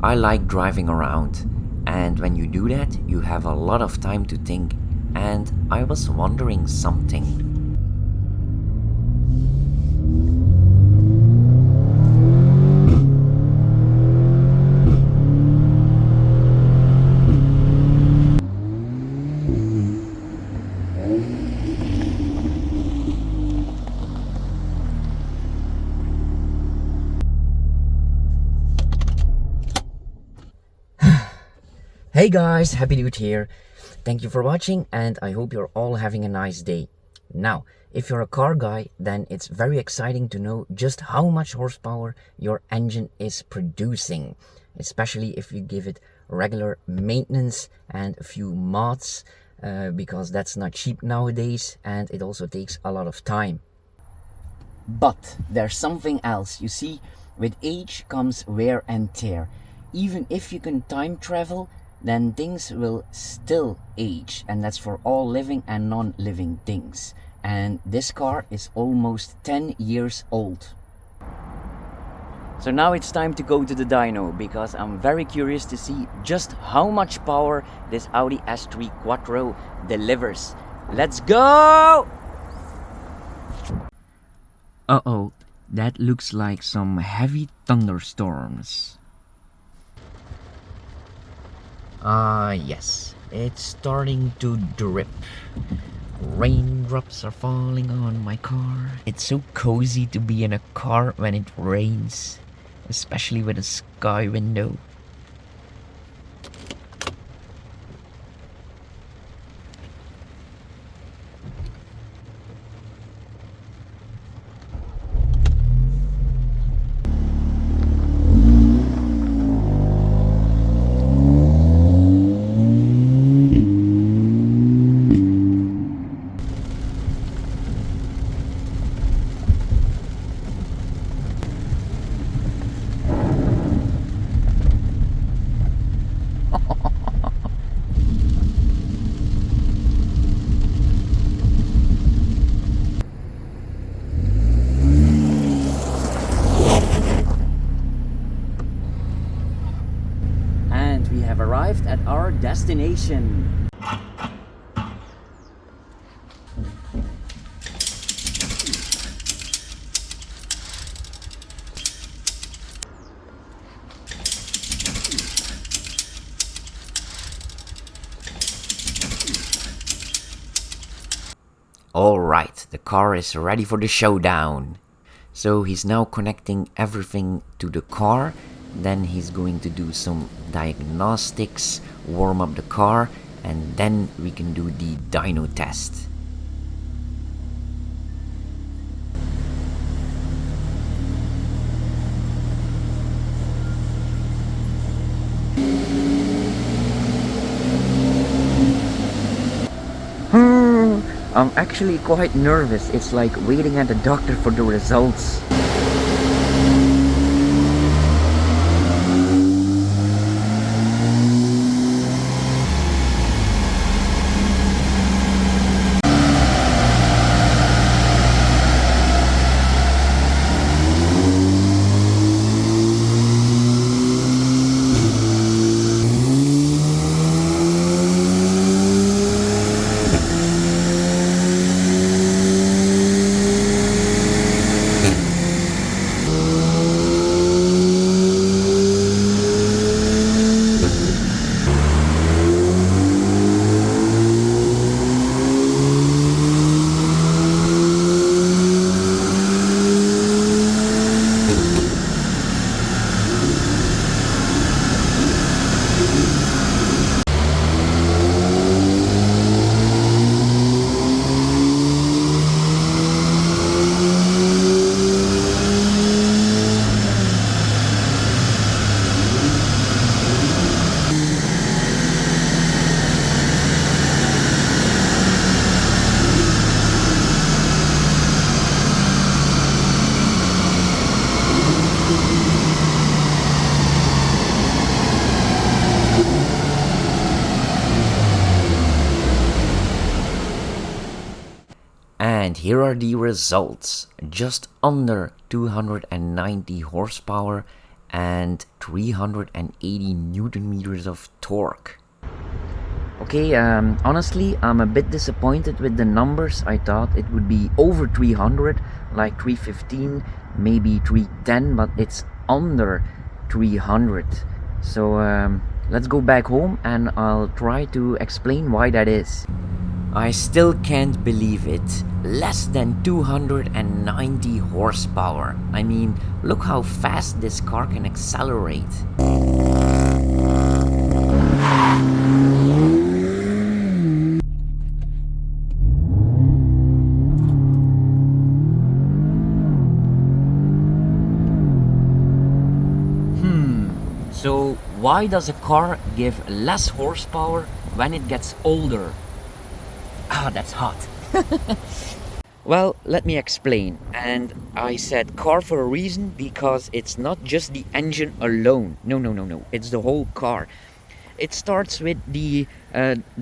I like driving around, and when you do that, you have a lot of time to think, and I was wondering something. Hey guys, Happy Dude here. Thank you for watching and I hope you're all having a nice day. Now, if you're a car guy, then it's very exciting to know just how much horsepower your engine is producing, especially if you give it regular maintenance and a few mods, because that's not cheap nowadays and it also takes a lot of time. But there's something else. You see, with age comes wear and tear. Even if you can time travel, then things will still age, and that's for all living and non-living things. And this car is almost 10 years old. So now it's time to go to the dyno, because I'm very curious to see just how much power this Audi S3 Quattro delivers. Let's go! Uh-oh, that looks like some heavy thunderstorms. Yes, it's starting to drip. Raindrops are falling on my car. It's so cozy to be in a car when it rains, especially with a sky window. And we have arrived at our destination. Alright, the car is ready for the showdown. So he's now connecting everything to the car. Then he's going to do some diagnostics, warm up the car, and then we can do the dyno test. I'm actually quite nervous. It's like waiting at the doctor for the results. And here are the results. Just under 290 horsepower and 380 Newton meters of torque. Okay, honestly, I'm a bit disappointed with the numbers. I thought it would be over 300, like 315, maybe 310, but it's under 300. So let's go back home and I'll try to explain why that is. I still can't believe it. Less than 290 horsepower. I mean, look how fast this car can accelerate. So why does a car give less horsepower when it gets older? Ah, that's hot. Well, let me explain. And I said car for a reason because it's not just the engine alone. No. It's the whole car. It starts with the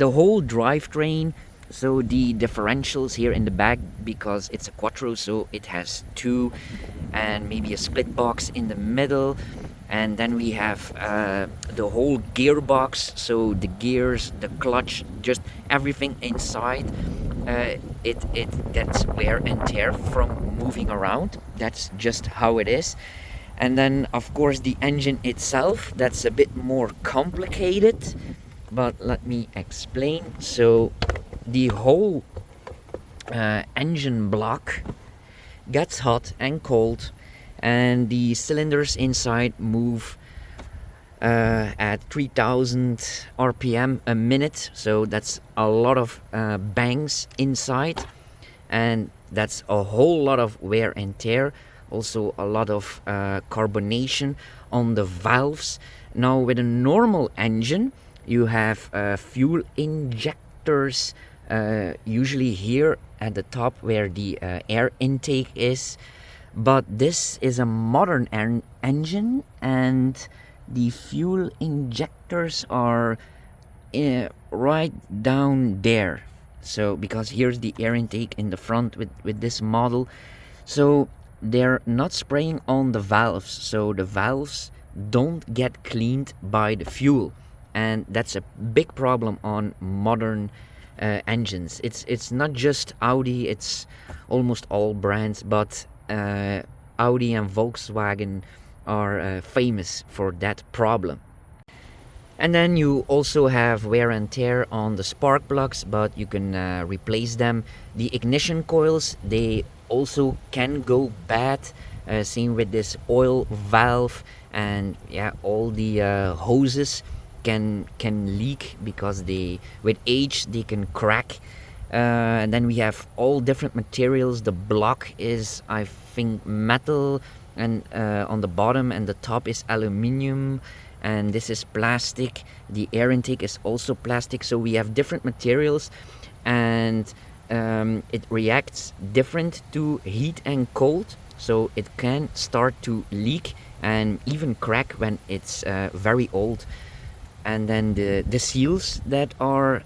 whole drivetrain. So the differentials here in the back, because it's a quattro, so it has two, and maybe a split box in the middle. And then we have the whole gearbox, so the gears, the clutch, just everything inside. It gets wear and tear from moving around. That's just how it is. And then of course the engine itself, that's a bit more complicated, but let me explain. So the whole engine block gets hot and cold, and the cylinders inside move at 3000 RPM a minute, so that's a lot of bangs inside, and that's a whole lot of wear and tear, also a lot of carbonation on the valves. Now with a normal engine you have fuel injectors, usually here at the top where the air intake is. But this is a modern engine, and the fuel injectors are right down there. So because here's the air intake in the front with this model, so they're not spraying on the valves, so the valves don't get cleaned by the fuel, and that's a big problem on modern engines. It's not just Audi, it's almost all brands, but Audi and Volkswagen are famous for that problem. And then you also have wear and tear on the spark plugs, but you can replace them. The ignition coils, they also can go bad. Same with this oil valve, and yeah, all the hoses can leak because with age they can crack. And then we have all different materials. The block is, I think, metal, and on the bottom and the top is aluminium, and this is plastic. The air intake is also plastic. So we have different materials, and it reacts different to heat and cold, so it can start to leak and even crack when it's very old. And then the seals that are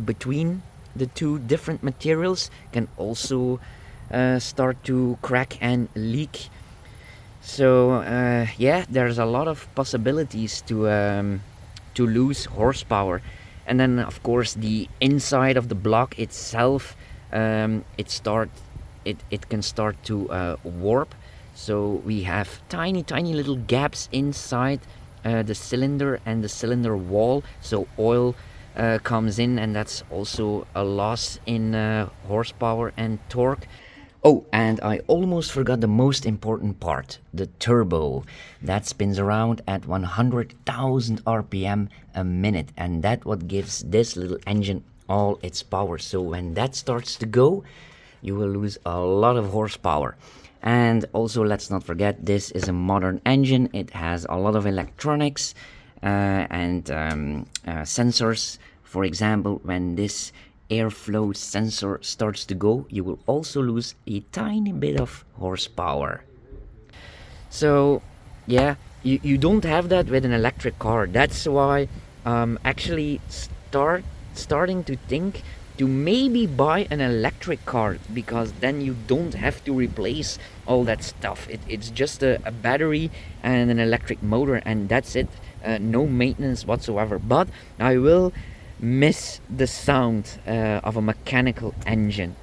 between the two different materials can also start to crack and leak. So yeah, there's a lot of possibilities to lose horsepower. And then of course the inside of the block itself, it can start to warp. So we have tiny little gaps inside the cylinder and the cylinder wall, so oil comes in, and that's also a loss in horsepower and torque. Oh, and I almost forgot the most important part, the turbo. That spins around at 100,000 RPM a minute, and that's what gives this little engine all its power. So when that starts to go, you will lose a lot of horsepower. And also, let's not forget, this is a modern engine. It has a lot of electronics and sensors. For example, when this airflow sensor starts to go, you will also lose a tiny bit of horsepower. So yeah, you don't have that with an electric car. That's why I'm actually starting to think to maybe buy an electric car, because then you don't have to replace all that stuff. It's just a battery and an electric motor, and that's it. No maintenance whatsoever. But I will miss the sound of a mechanical engine.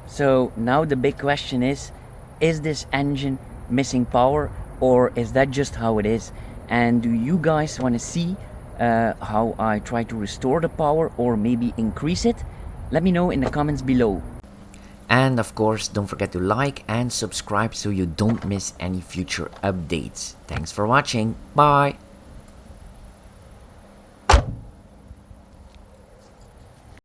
So now the big question is this engine missing power, or is that just how it is? And do you guys want to see how I try to restore the power or maybe increase it? Let me know in the comments below. And of course, don't forget to like and subscribe so you don't miss any future updates. Thanks for watching. Bye.